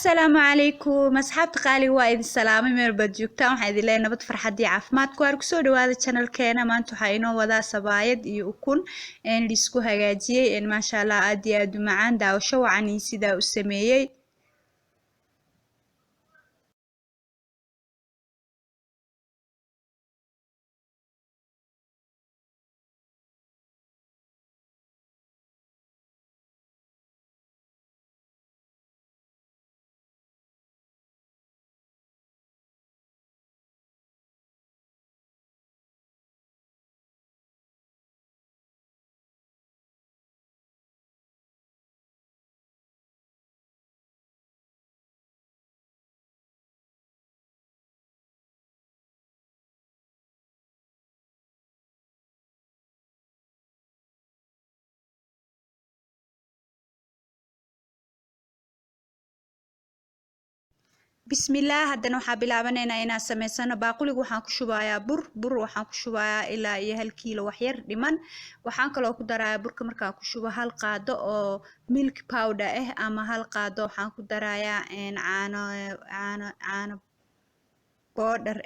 السلام عليكم أصحاب قالي وايد السلام مير بدجوكتا waxaa idin leeyahay nabad farxad iyo caafimaad ku arku soo dhawaada channelkeena maanta waxa inoo wada sabaayad iyo ukun isku hagaajiyay maasha Allah aad iyo aad u macaan daawasho wacan sida uu sameeyay بسم الله هدنا waxaa bilaabanayna inaan sameysano baaquliga waxaan ku shubayaa bur waxaan ku shubayaa ilaa iyo 1 kiilo wax yar dhiman waxaan kale oo ku darayaa burka markaan ku shubo hal qaado oo milk powder ama hal qaado waxaan ku darayaa caano powder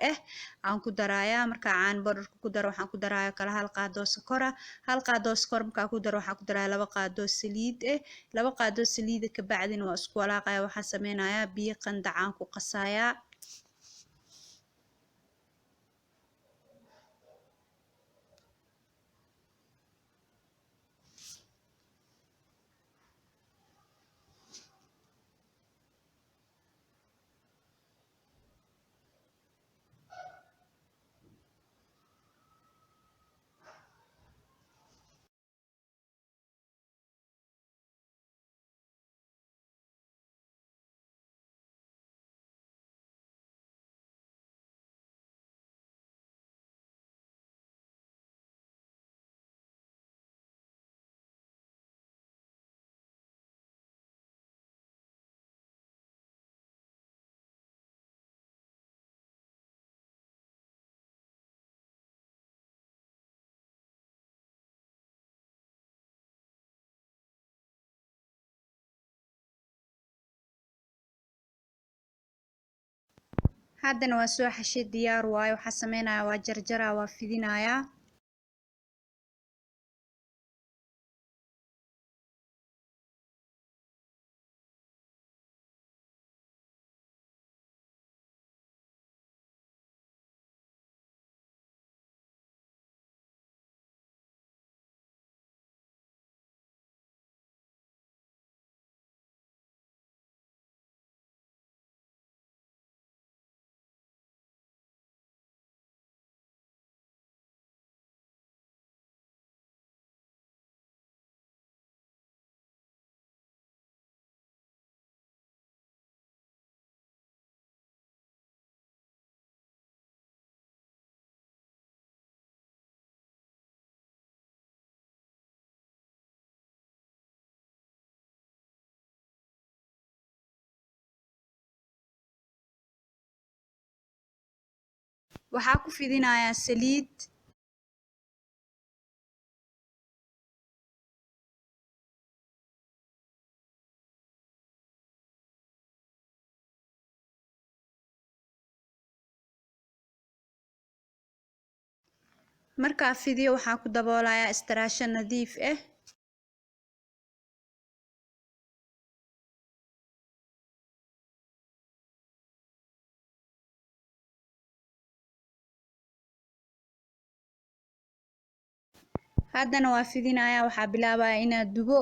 aan ku darayaa marka caano powder ku daro waxaan ku darayaa kala hal qaado sokor hal qaado sokor marka ku daro waxaan ku darayaa laba qaado saliid laba qaado saliid ka bacdina waa isku walaaqaya waxaan sameynayaa biyo qandac aan ku qasayaa haddana waa soo xashay diyaar waayo waxaan sameynayaa waa jarjaraa waa fidinayaa waxaa ku fidinayaa saliid marka fidiyo waxaan ku daboolayaa istiraasho nadiif haddana waa fidinayaa waxaa bilaabayaa inaan dubo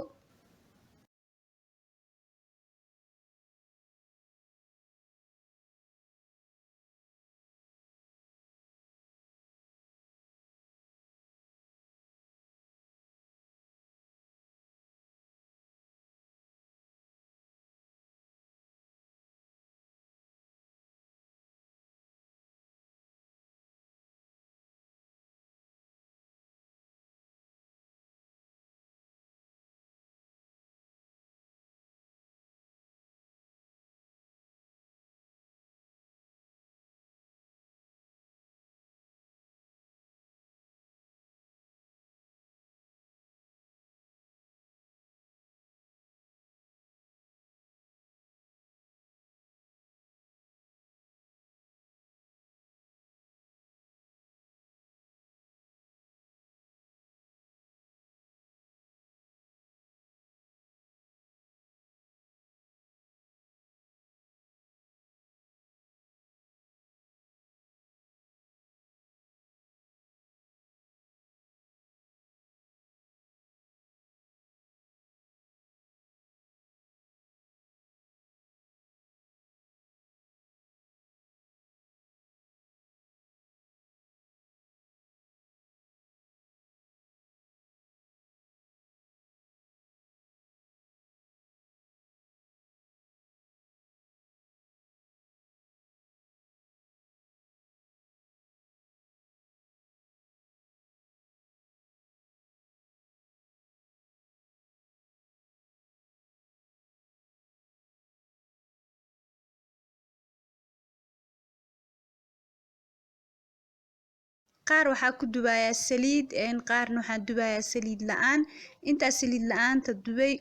qaar waxaa ku dubayaa saliid qaarna waxaan dubayaa saliid la'aan intaa saliid la'aanta dubay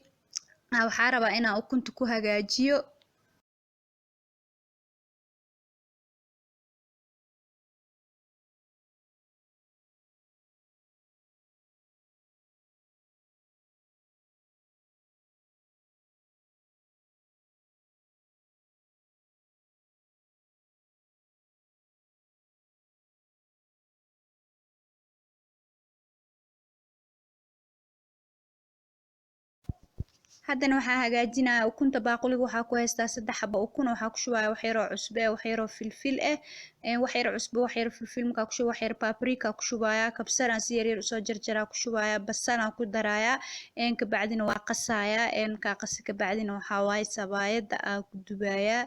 waxaa rabaa inaan ukunta ku hagaajiyo haddana waxaa hagaajinaya ukunta baaquliga waxaa ku haystaa 3 xabo ukun waxaa ku shubaya wax yar oo cusbo wax yar oo filfil wax yar cusbo wax yar filfil markaa ku shubo wax yar paprika ku shubaya kabsar aan si yar yar usoo jarjaraa ku shubaya basal aan ku daraya ka bacdina waa qasaya markaa qasi ka bacdina waxaa waaye sabaayada aan ku dubaya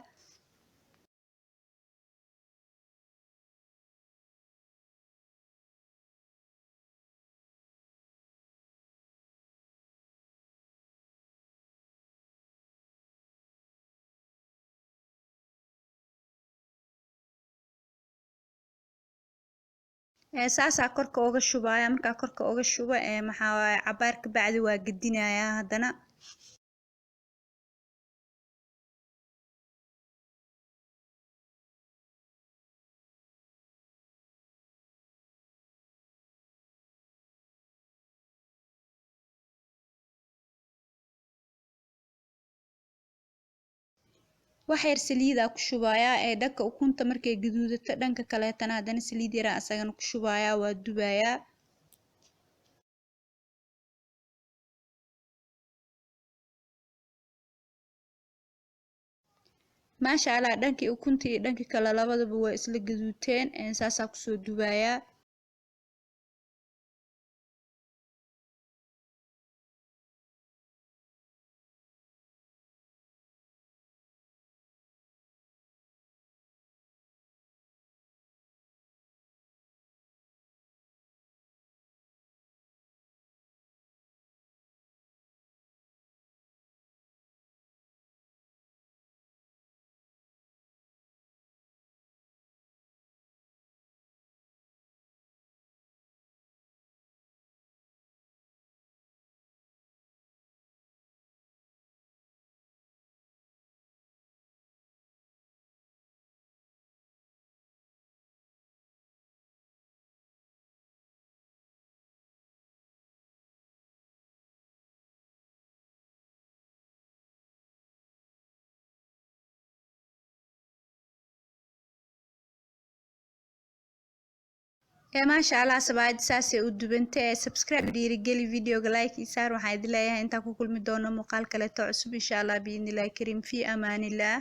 saasaa korka uga shubaya markaa korka uga shubo maxaa waaye cabaar ka bacdi waa gedinaya haddana wax yar saliid ku shubaya dhanka ukunta markay gaduudato dhanka kaleetana haddana saliid yar asagana ku shubaya waa dubaya maasha Allah dhankii ukunta iyo dhankii kale labadaba waa isla gaduuteen saasaa kusoo dubaya maasha Allah sabaayad saasay u dubantay subscribe dhiirigeli videoga like isaar waxaan idin leeyahay intaan ku kulmi doono muuqaal kale to cusub insha Allah biidnillaahi kariim fi amaanillah